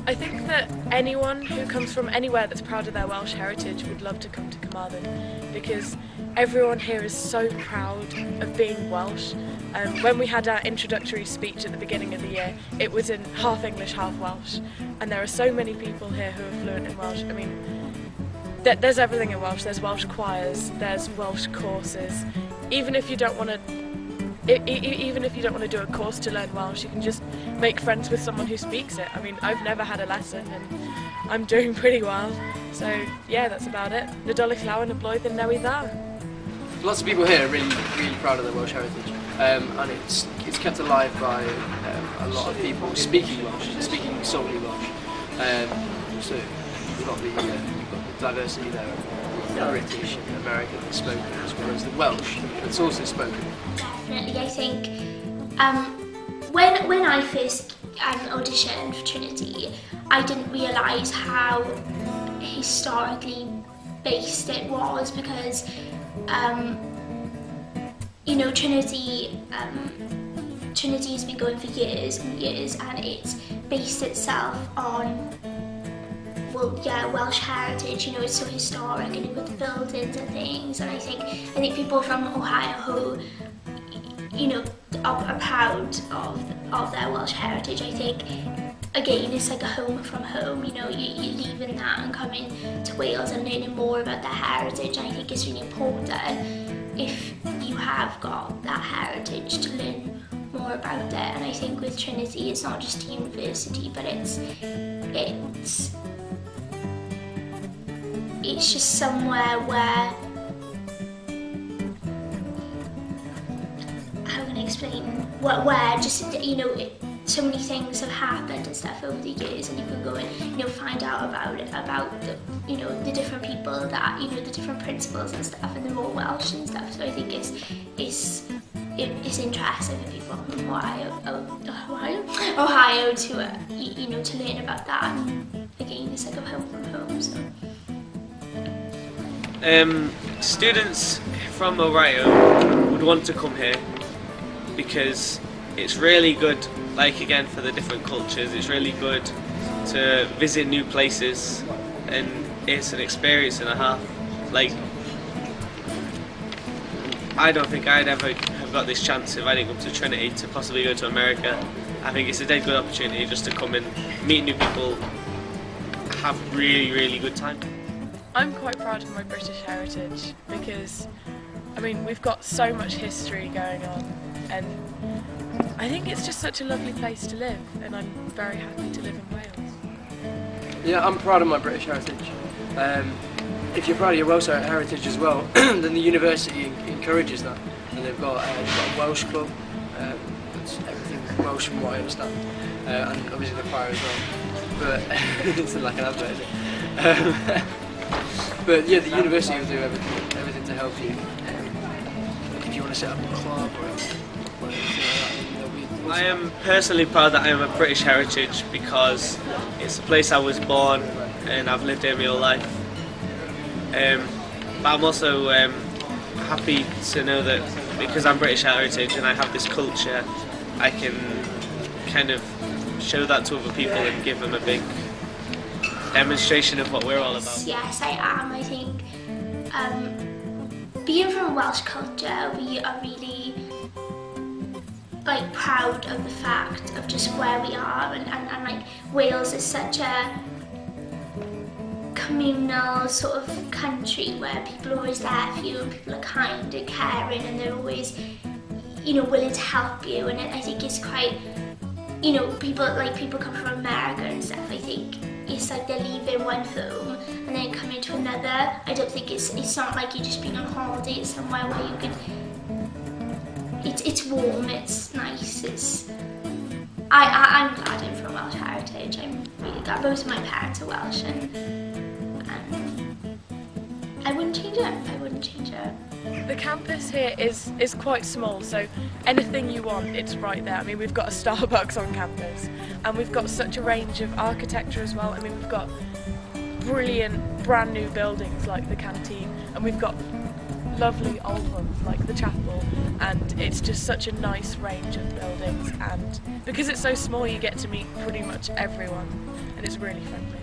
I think that anyone who comes from anywhere that's proud of their Welsh heritage would love to come to Carmarthen, because everyone here is so proud of being Welsh. When we had our introductory speech at the beginning of the year, it was in half English, half Welsh, and there are so many people here who are fluent in Welsh. I mean, there's everything in Welsh. There's Welsh choirs, there's Welsh courses. Even if you don't want to even if you don't want to do a course to learn Welsh, you can just make friends with someone who speaks it. I mean, I've never had a lesson and I'm doing pretty well. So yeah, that's about it. Nadolig llawer na blwydd yn newydd dda. Lots of people here are really proud of their Welsh heritage, and it's kept alive by a lot of people speaking Welsh, speaking solely Welsh. So we've got the diversity there of British and American spoken, as well as the Welsh that's also spoken. Definitely, I think when I first auditioned for Trinity, I didn't realise how historically based it was, because you know, Trinity has been going for years and years, and it's based itself on, well, yeah, Welsh heritage. You know, it's so historic, and you've got the buildings and things. And I think people from Ohio who, you know, are proud of their Welsh heritage. I think, again, it's like a home from home. You know, you're leaving that and coming to Wales and learning more about their heritage. And I think it's really important, if you have got that heritage, to learn more about it. And I think with Trinity, it's not just a university, but it's just somewhere where, how can I explain, where just, you know, so many things have happened and stuff over the years, and you can go and, you know, find out about it, about the, you know, the different people that, you know, the different principals and stuff, and they're all Welsh and stuff. So I think it's interesting for people from Ohio to you know, to learn about that. And again, it's like a home from home. So. Students from Ohio would want to come here because it's really good, like, again, for the different cultures. It's really good to visit new places, and it's an experience and a half. Like, I don't think I'd ever have got this chance if I didn't come to Trinity to possibly go to America. I think it's a dead good opportunity just to come and meet new people, have really good time. I'm quite proud of my British heritage because, I mean, we've got so much history going on, and I think it's just such a lovely place to live, and I'm very happy to live in Wales. Yeah, I'm proud of my British heritage. If you're proud of your Welsh heritage as well, then the university encourages that, and they've got a Welsh club. That's everything Welsh from what I understand, and obviously the choir as well. But it's like an advert, is it? But yeah, the university will do everything to help you. If you want to set up a club or anything like that, I am personally proud that I am a British heritage because it's the place I was born and I've lived here my whole life. But I'm also happy to know that because I'm British heritage and I have this culture, I can kind of show that to other people and give them a big demonstration of what we're all about. Yes, I am. I think being from Welsh culture, we are really, like, proud of the fact of just where we are, and like, Wales is such a communal sort of country where people are always there for you, and people are kind and caring, and they're always, you know, willing to help you. And I think it's quite, you know, people come from America and stuff. I think it's like they're leaving one home and then coming to another. I don't think it's not like you're just being on holiday. It's somewhere where you can. It's warm. It's nice. I'm glad I'm from Welsh heritage. I'm really glad. Both of my parents are Welsh, and I wouldn't change it. I wouldn't change it. The campus here is quite small, so anything you want, it's right there. I mean, we've got a Starbucks on campus, and we've got such a range of architecture as well. I mean, we've got brilliant brand new buildings like the canteen, and we've got lovely old ones like the chapel, and it's just such a nice range of buildings, and because it's so small you get to meet pretty much everyone, and it's really friendly.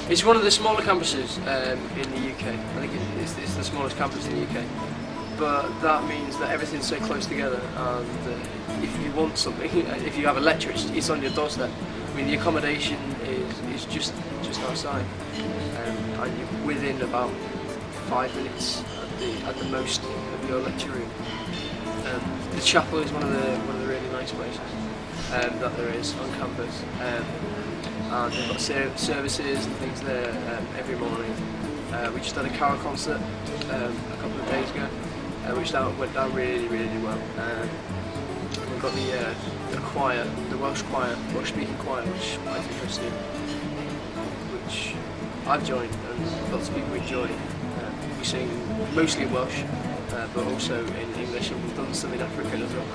It's one of the smaller campuses in the UK. I think it's the smallest campus in the UK. But that means that everything's so close together, and if you want something, if you have a lecture, it's on your doorstep. I mean, the accommodation is just outside, and you're within about 5 minutes at the most of your lecture room. The chapel is one of the really nice places that there is on campus. And they've got services and things there every morning. We just had a carol concert a couple of days ago, which went down really well. We've got the choir, the Welsh choir, Welsh speaking choir, which I think I've seen, which I've joined and lots of people enjoy. We sing mostly in Welsh, but also in English, and we've done some in African as well.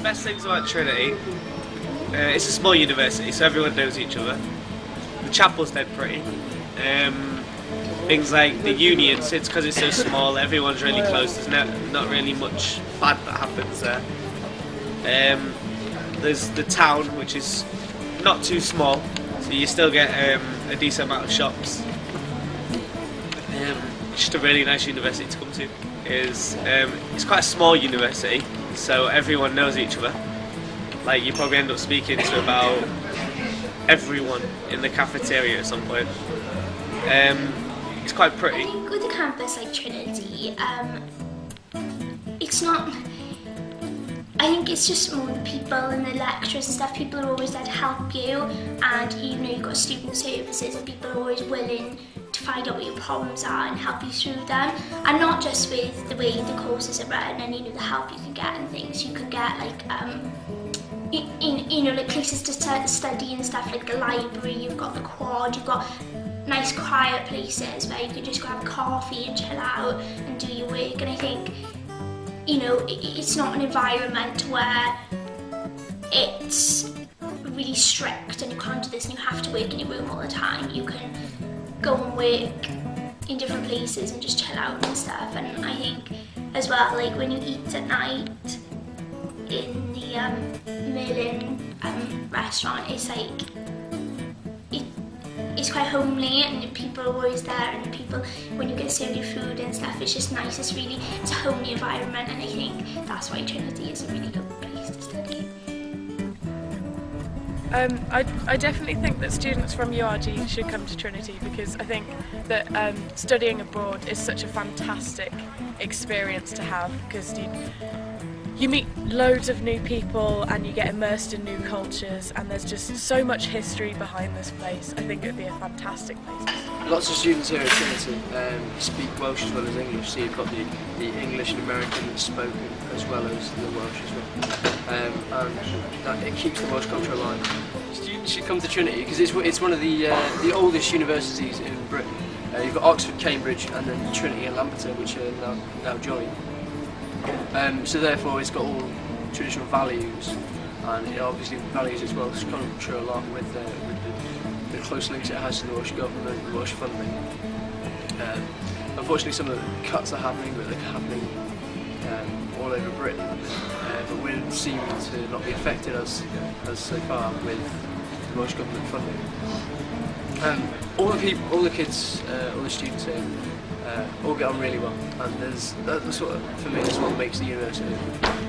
Best things about Trinity. It's a small university, so everyone knows each other. The chapel's dead pretty. Things like the unions, it's because it's so small, everyone's really close, there's not really much bad that happens there. There's the town, which is not too small, so you still get a decent amount of shops. Just a really nice university to come to. It's quite a small university, so everyone knows each other. Like, you probably end up speaking to about everyone in the cafeteria at some point. It's quite pretty. I think with a campus like Trinity, it's not. I think it's just more the people and the lecturers and stuff. People are always there to help you, and you've got student services, and people are always willing to find out what your problems are and help you through them. And not just with the way the courses are run and the help you can get and things. You can get like like places to study and stuff, like the library. You've got the quad. You've got nice quiet places where you can just grab coffee and chill out and do your work. And I think it's not an environment where it's really strict and you can't do this and you have to work in your room all the time. You can go and work in different places and just chill out and stuff. And I think as well, like when you eat at night in the Merlin restaurant, it's like it's quite homely, and people are always there, and people, when you get served your food and stuff, it's just nice. It's a homely environment, and I think that's why Trinity is a really good place to study. I definitely think that students from URG should come to Trinity, because I think that studying abroad is such a fantastic experience to have, because you meet loads of new people and you get immersed in new cultures, and there's just so much history behind this place. I think it would be a fantastic place. Lots of students here at Trinity speak Welsh as well as English, so you've got the English and American spoken as well as the Welsh as well. And it keeps the Welsh culture alive. Students should come to Trinity because it's one of the oldest universities in Britain. You've got Oxford, Cambridge, and then Trinity and Lampeter, which are now joined. So therefore it's got all traditional values, and it obviously values its Welsh culture a lot with the close links it has to the Welsh government, the Welsh funding. Unfortunately some of the cuts are happening, but they're happening all over Britain, but we seem to not be affected as so far with the Welsh government funding. All the kids, all the students here, all get on really well, and that's sort of, for me, that's what makes the university,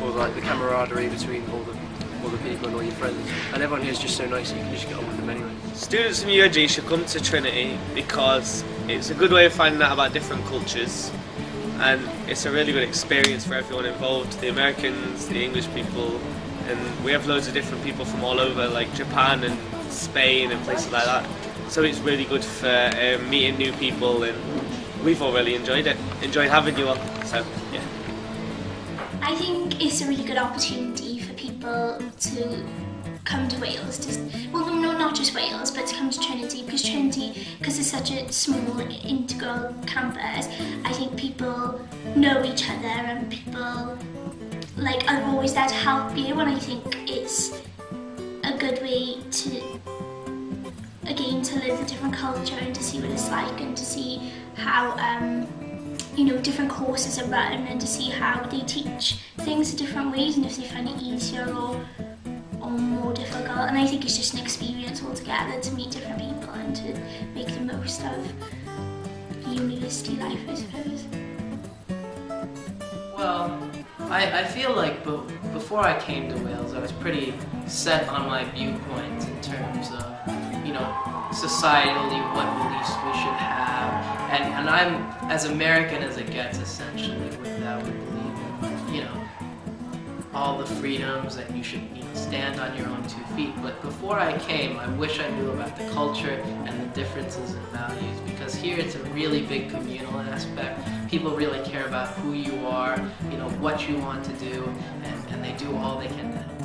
or like the camaraderie between all the people and all your friends, and everyone here is just so nice, you can just get on with them anyway. Students from URG should come to Trinity because it's a good way of finding out about different cultures, and it's a really good experience for everyone involved, the Americans, the English people, and we have loads of different people from all over, like Japan and Spain and places like that, so it's really good for meeting new people, and we've all really enjoyed having you all, so yeah. I think it's a really good opportunity for people to come to Wales, well, no, not just Wales, but to come to Trinity, because it's such a small, integral campus. I think people know each other, and people are always there to help you, and I think it's a good way to, again, to live a different culture and to see what it's like, and to see how you know, different courses are run and to see how they teach things in different ways and if they find it easier or more difficult. And I think it's just an experience altogether to meet different people and to make the most of university life, I suppose. Well, I feel like before I came to Wales, I was pretty set on my viewpoints in terms of, you know, societally what beliefs we should have, and I'm as American as it gets, essentially, with that. We believe in, you know, all the freedoms, and you should, you know, stand on your own 2 feet. But before I came, I wish I knew about the culture and the differences in values, because here it's a really big communal aspect. People really care about who you are, you know, what you want to do, and they do all they can to